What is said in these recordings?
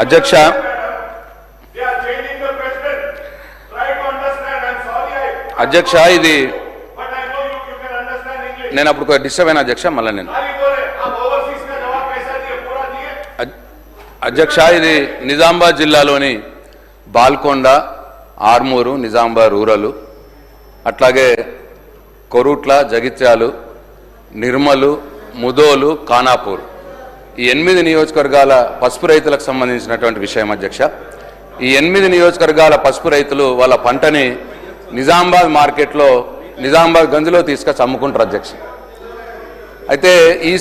అధ్యక్ష అధ్యక్ష ఇది నేను అప్పుడు డిస్టర్బ్ అయిన అధ్యక్ష మళ్ళీ నేను అధ్యక్ష ఇది నిజామాబాద్ జిల్లాలోని బాల్కొండ ఆర్మూరు నిజామాబాద్ రూరల్ అట్లాగే కొరుట్ల జగిత్యాలు నిర్మలు ముదోలు ఖానాపూర్ ఈ 8 నియోజకవర్గాల పసుపు రైతులకు సంబంధించినటువంటి విషయం అధ్యక్ష. ఈ 8 నియోజకవర్గాల పసుపు రైతులు వాళ్ళ పంటని నిజామాబాద్ మార్కెట్లో నిజామాబాద్ గంజ్లో తీసుకొచ్చి అమ్ముకుంటారు అధ్యక్ష. అయితే ఈ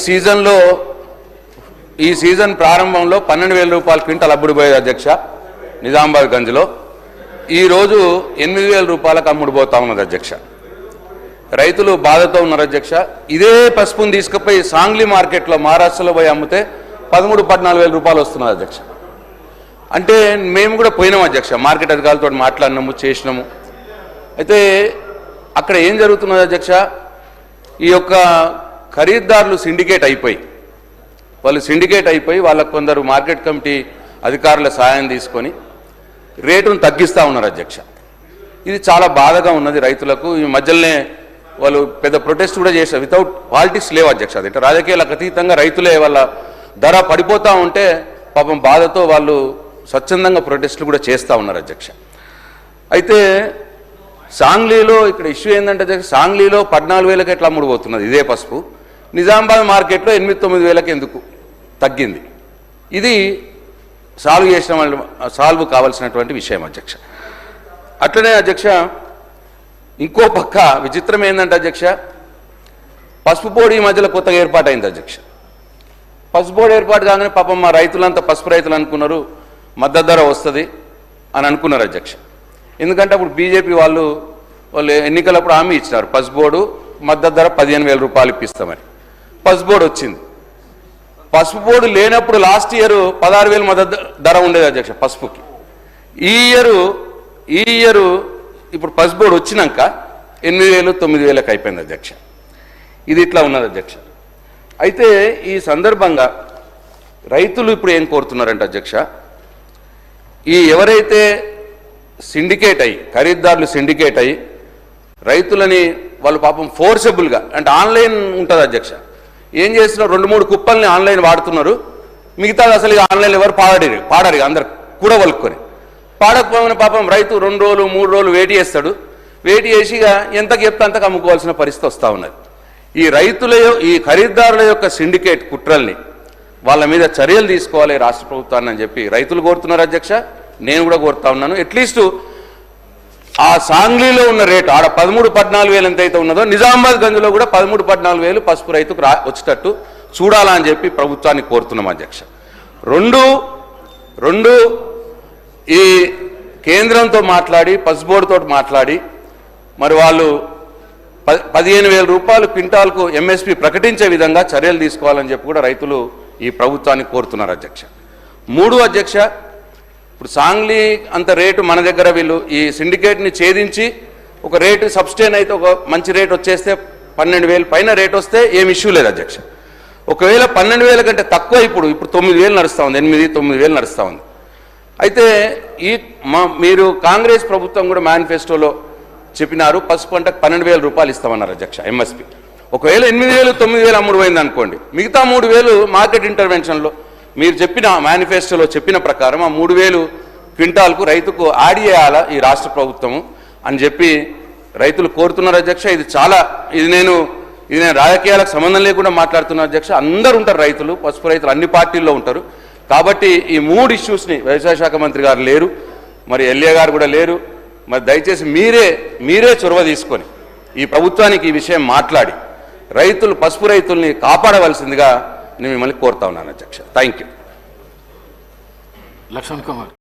సీజన్ ప్రారంభంలో 12,000 రూపాయల క్వింటల్ అమ్ముడుపోయేది అధ్యక్ష నిజామాబాద్ గంజ్లో. ఈరోజు 8,000 రూపాయలకు అమ్ముడుపోతా ఉన్నది అధ్యక్ష. రైతులు బాధతో ఉన్నారు అధ్యక్ష. ఇదే పసుపుని తీసుకుపోయి సాంగ్లీ మార్కెట్లో మహారాష్ట్రలో పోయి అమ్మితే 13,000-14,000 రూపాయలు వస్తున్నది అధ్యక్ష. అంటే మేము కూడా పోయినాం అధ్యక్ష, మార్కెట్ అధికారులతో మాట్లాడినాము చేసినాము. అయితే అక్కడ ఏం జరుగుతున్నది అధ్యక్ష, ఈ యొక్క ఖరీదారులు సిండికేట్ అయిపోయి వాళ్ళకు కొందరు మార్కెట్ కమిటీ అధికారుల సహాయం తీసుకొని రేటును తగ్గిస్తూ ఉన్నారు అధ్యక్ష. ఇది చాలా బాధగా ఉన్నది రైతులకు. ఈ మధ్యలోనే వాళ్ళు పెద్ద ప్రొటెస్ట్ కూడా చేశారు, వితౌట్ పాలిటిక్స్ లేవు అధ్యక్ష. అది రాజకీయాలకు అతీతంగా రైతులే వాళ్ళ ధర పడిపోతూ ఉంటే పాపం బాధతో వాళ్ళు స్వచ్ఛందంగా ప్రొటెస్టులు కూడా చేస్తూ ఉన్నారు అధ్యక్ష. అయితే సాంగ్లీలో ఇక్కడ ఇష్యూ ఏంటంటే అధ్యక్ష, సాంగ్లీలో 14,000కి ఎట్లా అమ్ముడుపోతున్నది ఇదే పసుపు, నిజామాబాద్ మార్కెట్లో 8-9 ఎందుకు తగ్గింది? ఇది సాల్వ్ కావాల్సినటువంటి విషయం అధ్యక్ష. అట్లనే అధ్యక్ష ఇంకో పక్క విచిత్రం ఏంటంటే అధ్యక్ష, పసుపు బోర్డు ఈ మధ్యలో కొత్తగా ఏర్పాటైంది అధ్యక్ష. పసుపు బోర్డు ఏర్పాటు కాగానే పాపం మా రైతులంతా పసుపు రైతులు అనుకున్నారు మద్దతు ధర వస్తుంది అని అనుకున్నారు అధ్యక్ష. ఎందుకంటే అప్పుడు బీజేపీ వాళ్ళు ఎన్నికలప్పుడు హామీ ఇచ్చినారు, పసుపు బోర్డు మద్దతు ధర 15,000 రూపాయలు ఇప్పిస్తామని. పసుపు బోర్డు వచ్చింది. పసుపు బోర్డు లేనప్పుడు లాస్ట్ ఇయర్ 16,000 మద్దతు ధర ఉండేది అధ్యక్ష పసుపుకి. ఈ ఇయర్ ఇప్పుడు పసుపు బోర్డు వచ్చినాక 8,000-9,000 అయిపోయింది అధ్యక్ష. ఇది ఇట్లా ఉన్నది అధ్యక్ష. అయితే ఈ సందర్భంగా రైతులు ఇప్పుడు ఏం కోరుతున్నారంటే అధ్యక్ష, ఈ ఎవరైతే ఖరీదారులు సిండికేట్ అయ్యి రైతులని వాళ్ళు పాపం ఫోర్సబుల్గా అంటే ఆన్లైన్ ఉంటుంది అధ్యక్ష, ఏం చేస్తున్నారు 2-3 కుప్పల్ని ఆన్లైన్ వాడుతున్నారు, మిగతాది అసలు ఆన్లైన్ ఎవరు పాడరు అందరు కూడా వలుక్కొని. పాడకపోయిన పాపం రైతు 2 రోజులు 3 రోజులు వెయిట్ చేస్తాడు. వెయిట్ చేసి ఎంతకు చెప్తే అంతకు అమ్ముకోవాల్సిన పరిస్థితి వస్తూ ఉన్నది. ఈ ఖరీదారుల యొక్క సిండికేట్ కుట్రల్ని వాళ్ళ మీద చర్యలు తీసుకోవాలి రాష్ట్ర ప్రభుత్వాన్ని అని చెప్పి రైతులు కోరుతున్నారు అధ్యక్ష. నేను కూడా కోరుతా ఉన్నాను. అట్లీస్ట్ ఆ సాంగ్లీలో ఉన్న రేటు ఆడ 13-14,000 ఎంతైతే ఉన్నదో నిజామాబాద్ గంజ్లో కూడా 13-14,000 పసుపు రైతుకు వచ్చేటట్టు చూడాలా అని చెప్పి ప్రభుత్వాన్ని కోరుతున్నాం అధ్యక్ష. రెండు ఈ కేంద్రంతో మాట్లాడి పసుపు బోర్డుతో మాట్లాడి మరి వాళ్ళు 15,000 రూపాయలు క్వింటాల్కు ఎంఎస్పి ప్రకటించే విధంగా చర్యలు తీసుకోవాలని చెప్పి కూడా రైతులు ఈ ప్రభుత్వాన్ని కోరుతున్నారు అధ్యక్ష. 3 అధ్యక్ష, ఇప్పుడు సాంగ్లీ అంత రేటు మన దగ్గర వీళ్ళు ఈ సిండికేట్ని ఛేదించి ఒక రేటు సబ్స్టైన్ అయితే ఒక మంచి రేటు వచ్చేస్తే 12,000 పైన రేటు వస్తే ఏం ఇష్యూ లేదు అధ్యక్ష. ఒకవేళ 12,000 కంటే తక్కువ ఇప్పుడు 9,000 నడుస్తూ ఉంది, 8-9,000 నడుస్తూ ఉంది. అయితే మీరు కాంగ్రెస్ ప్రభుత్వం కూడా మేనిఫెస్టోలో చెప్పినారు పసుపు పంటకు 12,000 రూపాయలు ఇస్తామన్నారు అధ్యక్ష ఎంఎస్పి. ఒకవేళ 8,000-9,000 అమ్ముడుపోయింది అనుకోండి, మిగతా 3,000 మార్కెట్ ఇంటర్వెన్షన్లో మీరు చెప్పిన మేనిఫెస్టోలో చెప్పిన ప్రకారం ఆ 3,000 క్వింటాల్కు రైతుకు యాడ్ చేయాలా ఈ రాష్ట్ర ప్రభుత్వము అని చెప్పి రైతులు కోరుతున్నారు అధ్యక్ష. ఇది నేను రాజకీయాలకు సంబంధం లేకుండా మాట్లాడుతున్నా అధ్యక్ష. అందరూ ఉంటారు రైతులు, పసుపు రైతులు అన్ని పార్టీల్లో ఉంటారు. కాబట్టి ఈ 3 ఇష్యూస్ని వ్యవసాయ శాఖ మంత్రి గారు లేరు, మరి ఎల్ఏ గారు కూడా లేరు, మరి దయచేసి మీరే చొరవ తీసుకొని ఈ ప్రభుత్వానికి ఈ విషయం మాట్లాడి పసుపు రైతుల్ని కాపాడవలసిందిగా నేను మిమ్మల్ని కోరుతా ఉన్నాను అధ్యక్ష. Thank you. లక్ష్మణ్ కుమార్.